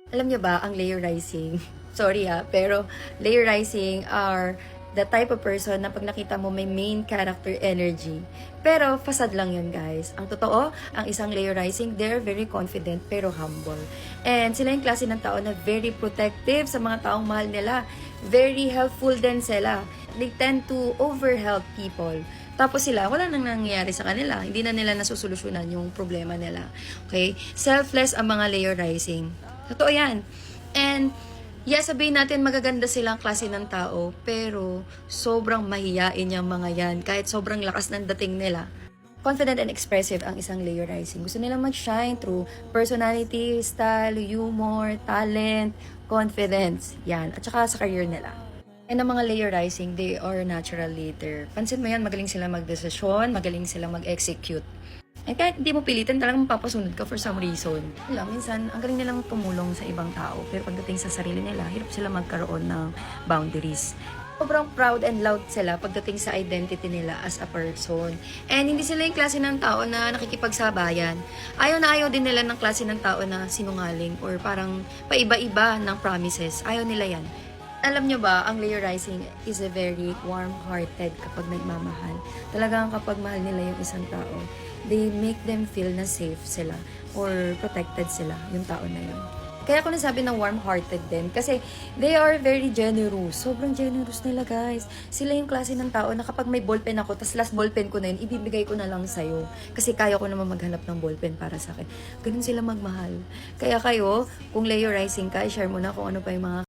Alam niyo ba, ang Leo rising, sorry pero Leo rising are the type of person na pag nakita mo may main character energy. Pero fasad lang yun, guys. Ang totoo, ang isang Leo rising, they're very confident pero humble. And sila yung klase ng tao na very protective sa mga taong mahal nila. Very helpful din sila. They tend to overhelp people. Tapos sila, wala nang nangyayari sa kanila. Hindi na nila nasusolusyonan yung problema nila. Okay? Selfless ang mga Leo rising. Totoo yan. And, sabihin natin magaganda silang klase ng tao, pero sobrang mahiyain yung mga yan. Kahit sobrang lakas ng dating nila. Confident and expressive ang isang Leo rising. Gusto nila mag-shine through personality, style, humor, talent, confidence. Yan. At saka sa career nila. And ang mga Leo rising, they are natural leader. Pansin mo yan, magaling sila magdesisyon, magaling sila mag-execute. And kahit hindi mo pilitin, talagang mapapasunod ka for some reason. Minsan, ang galing nilang tumulong sa ibang tao. Pero pagdating sa sarili nila, hirap sila magkaroon ng boundaries. Sobrang proud and loud sila pagdating sa identity nila as a person. And hindi sila yung klase ng tao na nakikipagsabayan. Ayaw na ayaw din nila ng klase ng tao na sinungaling or parang paiba-iba ng promises. Ayaw nila yan. Alam nyo ba, ang Leo rising is a very warm-hearted kapag nagmamahal. Talagang kapag mahal nila yung isang tao, they make them feel na safe sila or protected sila, yung tao na yun. Kaya ako nasabi ng warm-hearted din kasi they are very generous. Sobrang generous nila, guys. Sila yung klase ng tao na kapag may ballpen ako, tas last ballpen ko na yun, ibibigay ko na lang sa'yo. Kasi kaya ko naman maghanap ng ballpen para sa akin. Ganun sila magmahal. Kaya kayo, kung Leo rising ka, share mo na kung ano pa yung mga